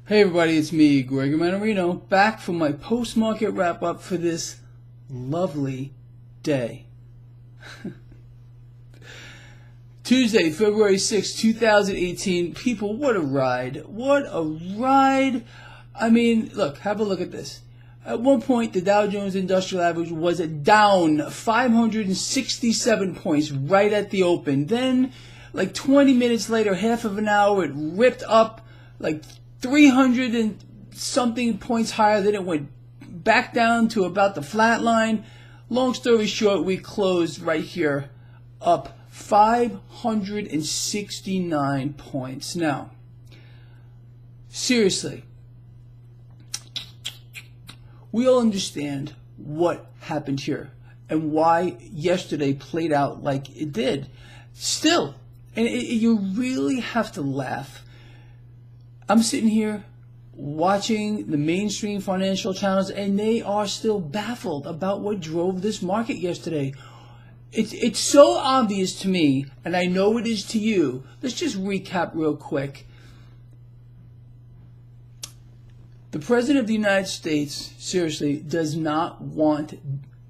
Hey everybody, it's me, Gregory Manarino, back for my post-market wrap-up for this lovely day. Tuesday, February 6, 2018. People, what a ride. What a ride. I mean, look, have a look at this. At one point, the Dow Jones Industrial Average was down 567 points right at the open. Then, like 20 minutes later, half of an hour, it ripped up like 300 and something points higher. Then it went back down to about the flat line. Long story short, we closed right here up 569 points. Now, seriously, we all understand what happened here and why yesterday played out like it did. Still, and you really have to laugh. I'm sitting here watching the mainstream financial channels, and they are still baffled about what drove this market yesterday. It's so obvious to me, and I know it is to you. Let's just recap real quick. The President of the United States, seriously, does not want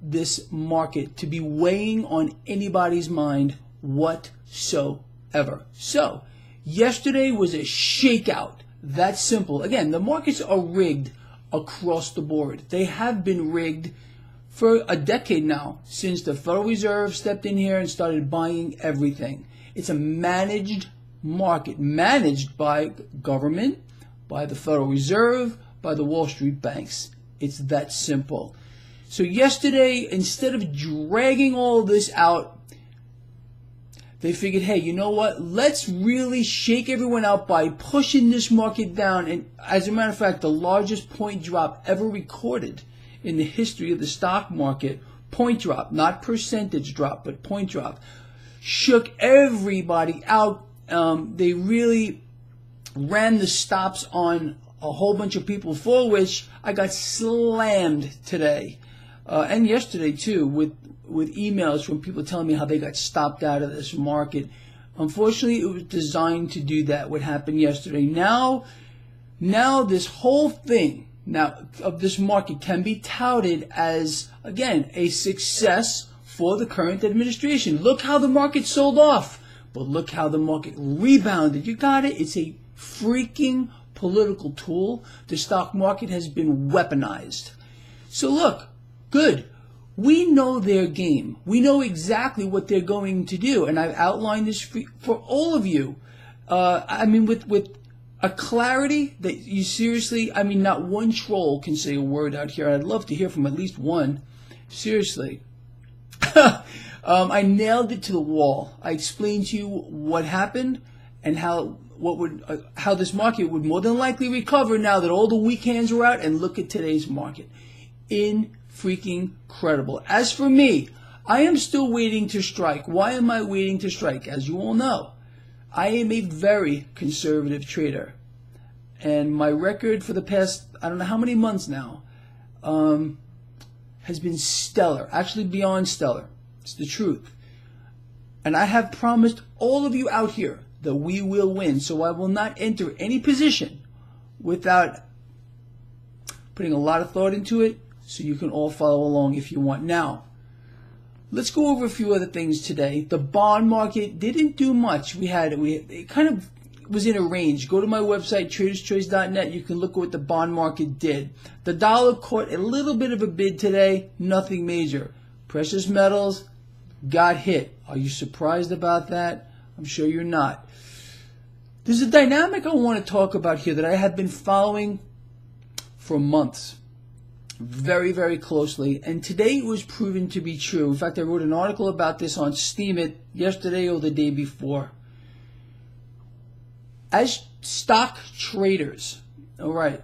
this market to be weighing on anybody's mind whatsoever. So, yesterday was a shakeout. That's simple. Again, the markets are rigged across the board. They have been rigged for a decade now, since the Federal Reserve stepped in here and started buying everything. It's a managed market, managed by government, by the Federal Reserve, by the Wall Street banks. It's that simple. So yesterday, instead of dragging all this out, they figured, hey, you know what? Let's really shake everyone out by pushing this market down. And as a matter of fact, the largest point drop ever recorded in the history of the stock market, point drop, not percentage drop, but point drop, shook everybody out. They really ran the stops on a whole bunch of people, for which I got slammed today and yesterday too, with emails from people telling me how they got stopped out of this market. Unfortunately, it was designed to do that, what happened yesterday. Now this whole thing of this market can be touted as, again, a success for the current administration. Look how the market sold off, but look how the market rebounded. You got it? It's a freaking political tool. The stock market has been weaponized. So look, good. We know their game. We know exactly what they're going to do. And I've outlined this for all of you. With a clarity that you seriously, not one troll can say a word out here. I'd love to hear from at least one. Seriously. I nailed it to the wall. I explained to you what happened and how this market would more than likely recover now that all the weak hands are out. And look at today's market. Freaking credible. As for me, I am still waiting to strike. Why am I waiting to strike? As you all know, I am a very conservative trader. And my record for the past, I don't know how many months now, has been stellar. Actually beyond stellar. It's the truth. And I have promised all of you out here that we will win. So I will not enter any position without putting a lot of thought into it, so you can all follow along if you want. Now, let's go over a few other things today. The bond market didn't do much. It kind of was in a range. Go to my website, traderschoice.net. You can look at what the bond market did. The dollar caught a little bit of a bid today. Nothing major. Precious metals got hit. Are you surprised about that? I'm sure you're not. There's a dynamic I want to talk about here that I have been following for months. Very, very closely, and today it was proven to be true. In fact, I wrote an article about this on Steemit yesterday or the day before. As stock traders, all right,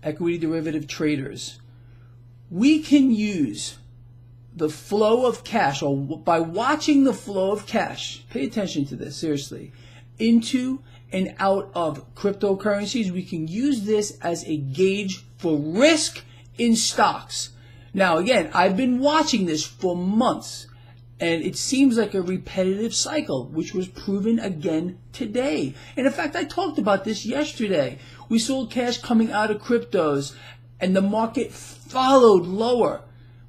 equity derivative traders, we can use the flow of cash, or by watching the flow of cash, pay attention to this, seriously, into and out of cryptocurrencies. We can use this as a gauge for risk in stocks. Now, again, I've been watching this for months, And it seems like a repetitive cycle, which was proven again today. And in fact, I talked about this yesterday. We saw cash coming out of cryptos, and the market followed lower.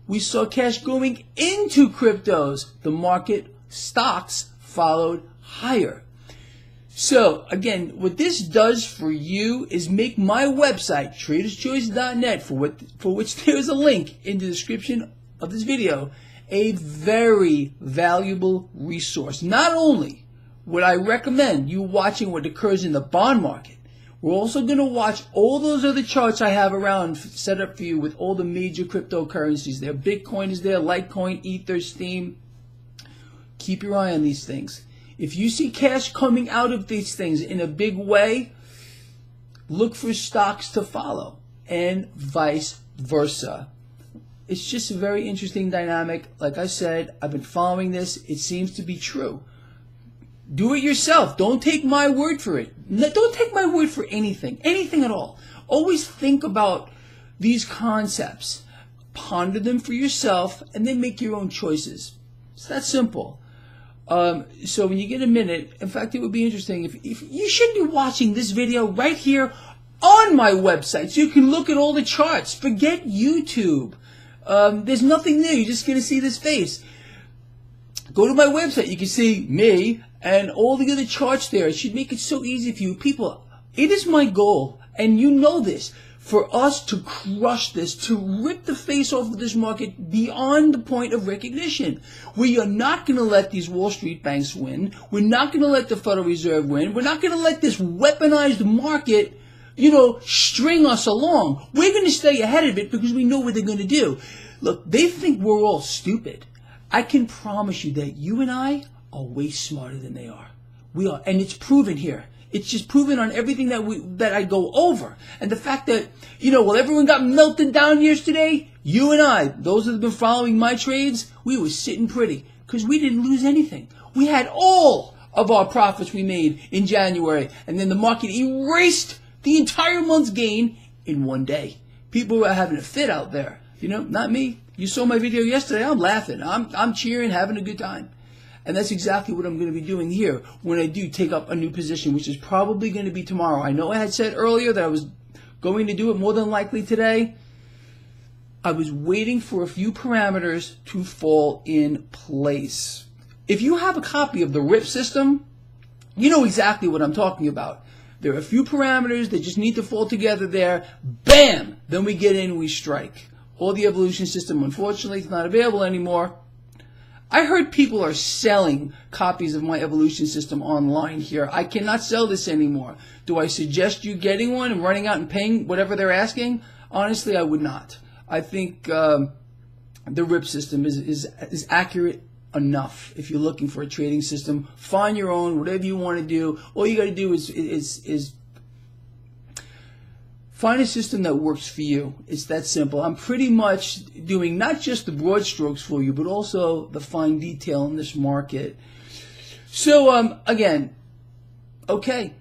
We saw cash going into cryptos. The market, stocks, followed higher. So, again, what this does for you is make my website, traderschoice.net, for which there is a link in the description of this video, a very valuable resource. Not only would I recommend you watching what occurs in the bond market, we're also going to watch all those other charts I have around set up for you with all the major cryptocurrencies there. Bitcoin is there, Litecoin, Ether, Steam. Keep your eye on these things. If you see cash coming out of these things in a big way, look for stocks to follow, and vice versa. It's just a very interesting dynamic. Like I said, I've been following this. It seems to be true. Do it yourself. Don't take my word for it. Don't take my word for anything at all. Always think about these concepts. Ponder them for yourself, and then make your own choices. It's that simple. So when you get a minute, in fact, it would be interesting if you should be watching this video right here on my website, so you can look at all the charts. Forget YouTube. There's nothing there. You're just going to see this face. Go to my website. You can see me and all the other charts there. It should make it so easy for you. People, it is my goal, and you know this, for us to crush this, to rip the face off of this market beyond the point of recognition. We are not going to let these Wall Street banks win. We're not going to let the Federal Reserve win. We're not going to let this weaponized market, string us along. We're going to stay ahead of it because we know what they're going to do. Look, they think we're all stupid. I can promise you that you and I are way smarter than they are. We are, and it's proven here. It's just proven on everything that I go over. And the fact that, while everyone got melted down yesterday, you and I, those that have been following my trades, we were sitting pretty because we didn't lose anything. We had all of our profits we made in January, and then the market erased the entire month's gain in one day. People were having a fit out there. Not me. You saw my video yesterday. I'm laughing. I'm cheering, having a good time. And that's exactly what I'm going to be doing here when I do take up a new position, which is probably going to be tomorrow. I know I had said earlier that I was going to do it more than likely today. I was waiting for a few parameters to fall in place. If you have a copy of the RIP system, you know exactly what I'm talking about. There are a few parameters that just need to fall together there. Bam! Then we get in and we strike. Or the evolution system, unfortunately, is not available anymore. I heard people are selling copies of my evolution system online here. I cannot sell this anymore. Do I suggest you getting one and running out and paying whatever they're asking? Honestly, I would not. I think the RIP system is accurate enough. If you're looking for a trading system, find your own, whatever you want to do. All you got to do is find a system that works for you. It's that simple. I'm pretty much doing not just the broad strokes for you, but also the fine detail in this market. So, again, okay,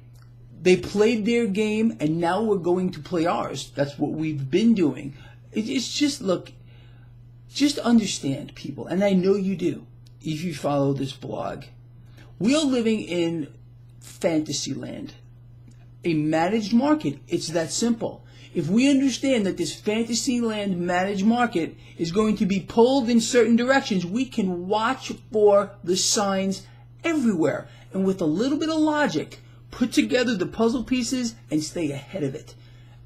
they played their game, and now we're going to play ours. That's what we've been doing. It's just, look, just understand, people, and I know you do, if you follow this blog. We are living in fantasy land. A managed market. It's that simple. If we understand that this fantasy land managed market is going to be pulled in certain directions, we can watch for the signs everywhere. And with a little bit of logic, put together the puzzle pieces and stay ahead of it.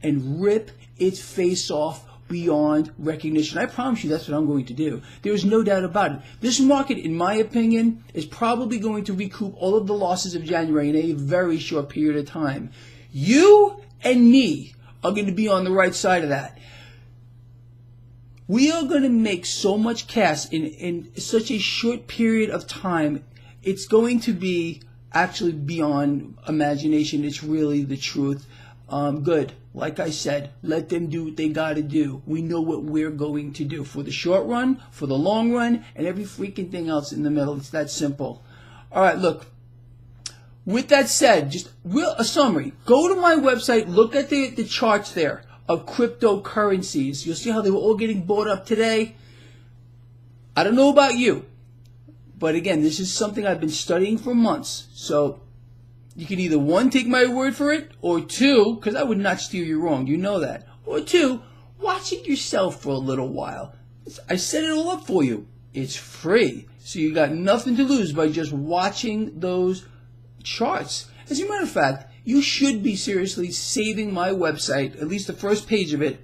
And rip its face off beyond recognition. I promise you that's what I'm going to do. There is no doubt about it. This market, in my opinion, is probably going to recoup all of the losses of January in a very short period of time. You and me are going to be on the right side of that. We are going to make so much cash in such a short period of time. It's going to be actually beyond imagination. It's really the truth. Good. Like I said, let them do what they got to do. We know what we're going to do for the short run, for the long run, and every freaking thing else in the middle. It's that simple. All right, look. With that said, just a summary. Go to my website, look at the charts there of cryptocurrencies. You'll see how they were all getting bought up today. I don't know about you. But again, this is something I've been studying for months. So you can either, one, take my word for it, or two, because I would not steer you wrong, you know that, or two, watch it yourself for a little while. I set it all up for you. It's free. So you got nothing to lose by just watching those charts. As a matter of fact, you should be seriously saving my website, at least the first page of it,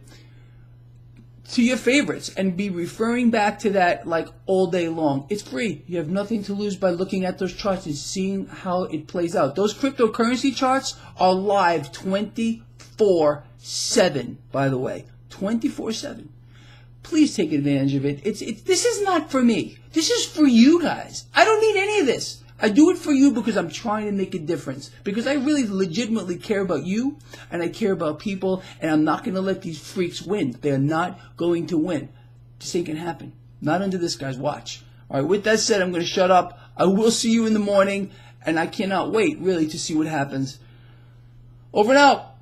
to your favorites and be referring back to that like all day long. It's free. You have nothing to lose by looking at those charts and seeing how it plays out. Those cryptocurrency charts are live 24/7, by the way. 24/7. Please take advantage of it. This is not for me. This is for you guys. I don't need any of this. I do it for you because I'm trying to make a difference. Because I really legitimately care about you, and I care about people, and I'm not going to let these freaks win. They're not going to win. Just ain't going to happen. Not under this guy's watch. All right, with that said, I'm going to shut up. I will see you in the morning, and I cannot wait, really, to see what happens. Over and out.